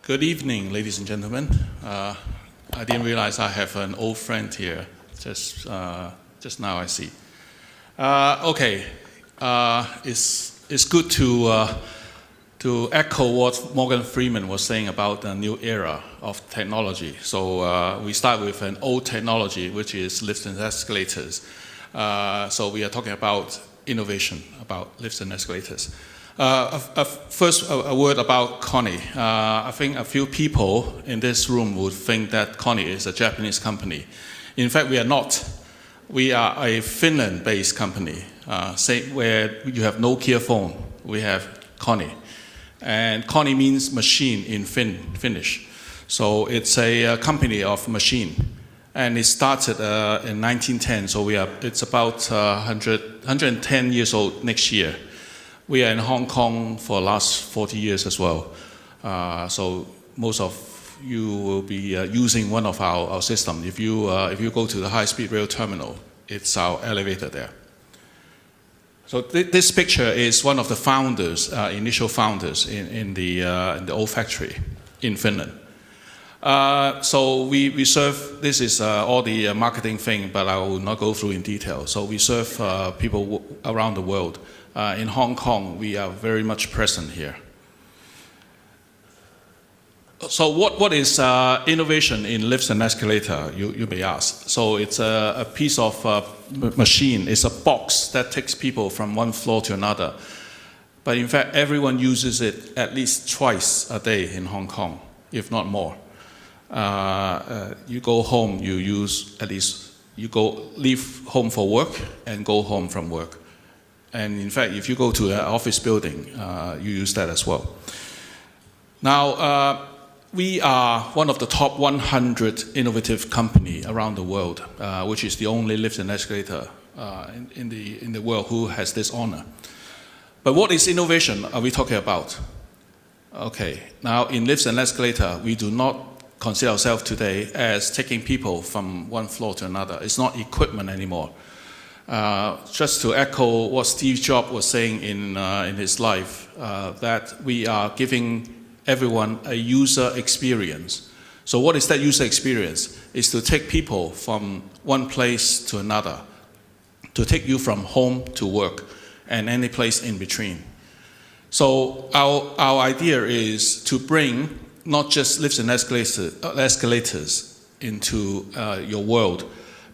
Good evening, ladies and gentlemen. I didn't realize I have an old friend here. Just now I see. It's good to echo what Morgan Freeman was saying about the new era of technology. So we start with an old technology, which is lifts and escalators. So we are talking about innovation, about lifts and escalators. First, a word about KONE. I think a few people in this room would think that KONE is a Japanese company. In fact, we are not. We are a Finland-based company. Where you have Nokia phone, we have KONE. And KONE means machine in Finnish. So it's a company of machine. And it started in 1910, so it's about 110 years old next year. We are in Hong Kong for the last 40 years as well. So most of you will be using one of our system. If you go to the high-speed rail terminal, it's our elevator there. So this picture is one of the founders, initial founders in the old factory in Finland. So we serve, this is all the marketing thing, but I will not go through in detail. So we serve people around the world. In Hong Kong, we are very much present here. So what is innovation in lifts and escalator, you may ask. So it's a piece of machine, it's a box that takes people from one floor to another. But in fact, everyone uses it at least twice a day in Hong Kong, if not more. You go home, you use at least, leave home for work and go home from work. And in fact, if you go to an office building, you use that as well. Now, we are one of the top 100 innovative company around the world, which is the only lift and escalator in the world who has this honor. But what is innovation are we talking about? Okay, now in lifts and escalator, we do not consider ourselves today as taking people from one floor to another. It's not equipment anymore. Just to echo what Steve Jobs was saying in his life, that we are giving everyone a user experience. So what is that user experience? It's to take people from one place to another, to take you from home to work and any place in between. So our idea is to bring not just lifts and escalators into your world,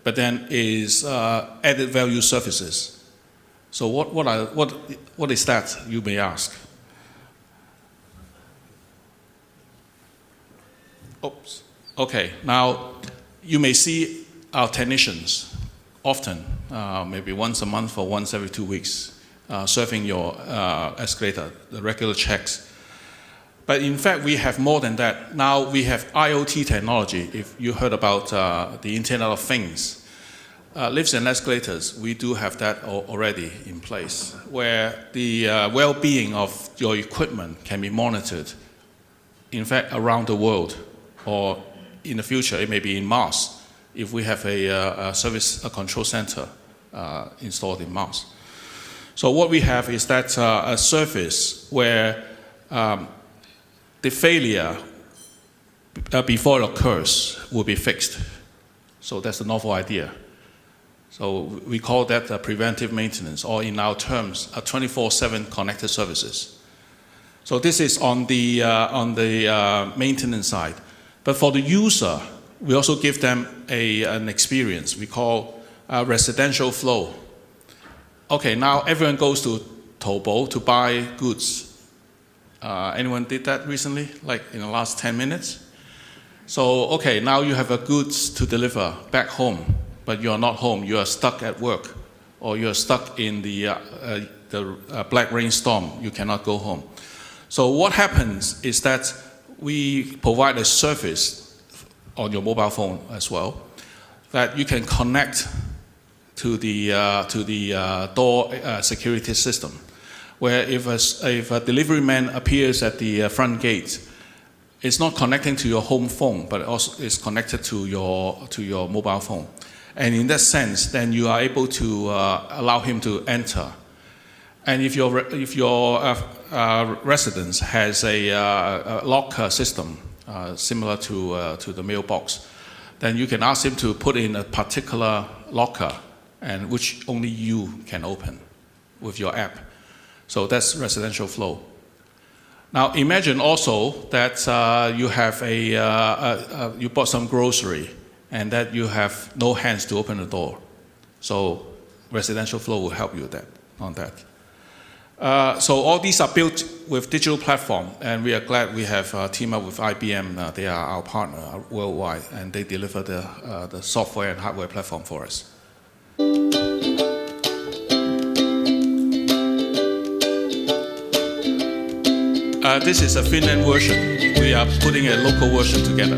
but then is added value services. So what is that, you may ask? Oops. Okay, now you may see our technicians often, maybe once a month or once every 2 weeks, serving your escalator, the regular checks. But in fact, we have more than that. Now we have IoT technology. If you heard about the Internet of Things, lifts and escalators, we do have that already in place, where the well-being of your equipment can be monitored, in fact, around the world, or in the future, it may be in Mars, if we have a control center installed in Mars. So what we have is that a service where the failure before it occurs will be fixed. So that's a novel idea. So we call that preventive maintenance, or in our terms, a 24/7 connected services. So this is on the maintenance side. But for the user, we also give them an experience we call residential flow. Okay, now everyone goes to 𝗘𝗲𝗃 to buy goods. Anyone did that recently, like in the last 10 minutes? So, okay, now you have a goods to deliver back home, but you are not home, you are stuck at work, or you are stuck in the black rainstorm, you cannot go home. So what happens is that we provide a service on your mobile phone as well, that you can connect to the door security system, where if a delivery man appears at the front gate, it's not connecting to your home phone, but it also is connected to your mobile phone. And in that sense, then you are able to allow him to enter. And if your residence has a locker system similar to the mailbox, then you can ask him to put in a particular locker, and which only you can open with your app. So that's residential flow. Now imagine also that you have you bought some grocery, and that you have no hands to open the door. So residential flow will help you with that, on that. So all these are built with digital platform, and we are glad we have teamed up with IBM. They are our partner worldwide, and they deliver the software and hardware platform for us. This is a Finland version. We are putting a local version together.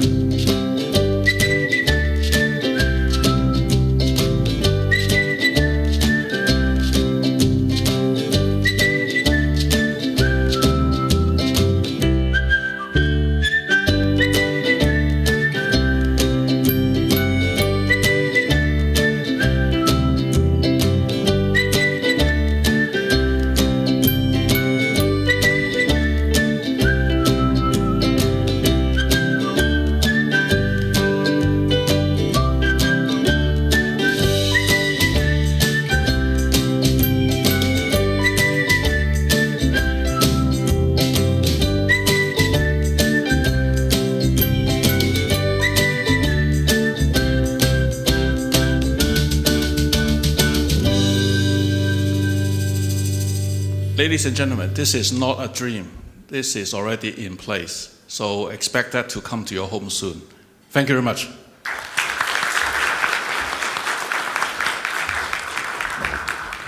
Ladies and gentlemen, this is not a dream. This is already in place. So expect that to come to your home soon. Thank you very much.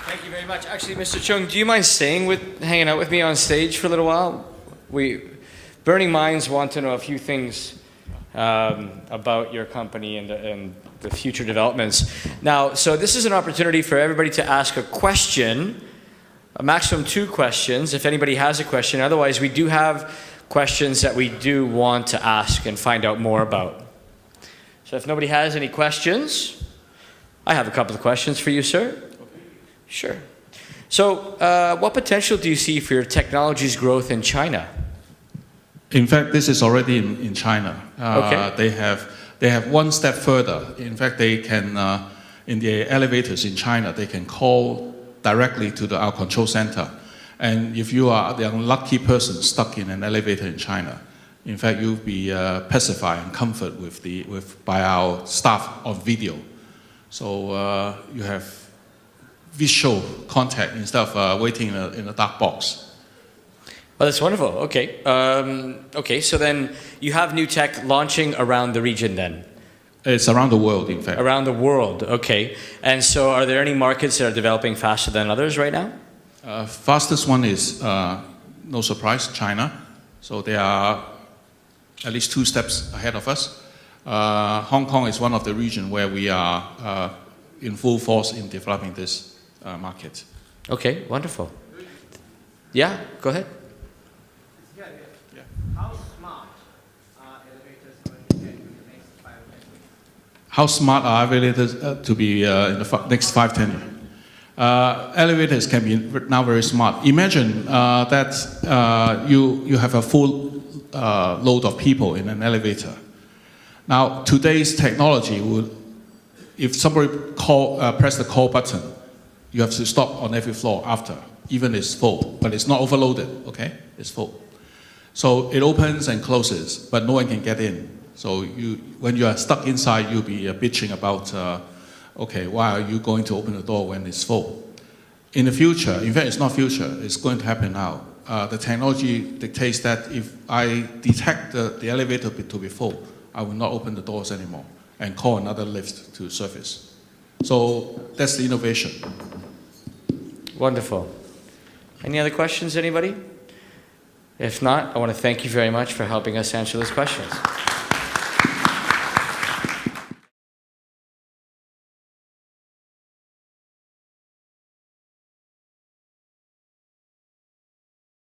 Thank you very much. Actually, Mr. Cheung, do you mind hanging out with me on stage for a little while? Burning Minds want to know a few things about your company and the future developments. Now, so this is an opportunity for everybody to ask a question. A maximum 2 questions, if anybody has a question. Otherwise, we do have questions that we do want to ask and find out more about. So if nobody has any questions, I have a couple of questions for you, sir. Sure. So what potential do you see for your technology's growth in China? In fact, this is already in China. Okay. They have one step further. In fact, they can, in the elevators in China, they can call directly to our control center. And if you are the unlucky person stuck in an elevator in China, in fact, you'll be pacified and comforted by our staff on video. So you have visual contact instead of waiting in a dark box. Well, that's wonderful. Okay. Okay, so then you have new tech launching around the region then? It's around the world, in fact. Around the world, okay. And so are there any markets that are developing faster than others right now? Fastest one is, no surprise, China. So they are at least 2 steps ahead of us. Hong Kong is one of the regions where we are in full force in developing this market. Okay, wonderful. Yeah, go ahead. Yeah. How smart are elevators going to get in the next 5 or 10 years? How smart are elevators to be in the next 5-10 years? Elevators can be now very smart. Imagine that you have a full load of people in an elevator. Now, today's technology would, if somebody press the call button, you have to stop on every floor after, even it's full, but it's not overloaded, okay? It's full. So it opens and closes, but no one can get in. So when you are stuck inside, you'll be bitching about, okay, why are you going to open the door when it's full? In the future, in fact, it's not future, it's going to happen now. The technology dictates that if I detect the elevator to be full, I will not open the doors anymore and call another lift to service. So that's the innovation. Wonderful. Any other questions, anybody? If not, I want to thank you very much for helping us answer those questions.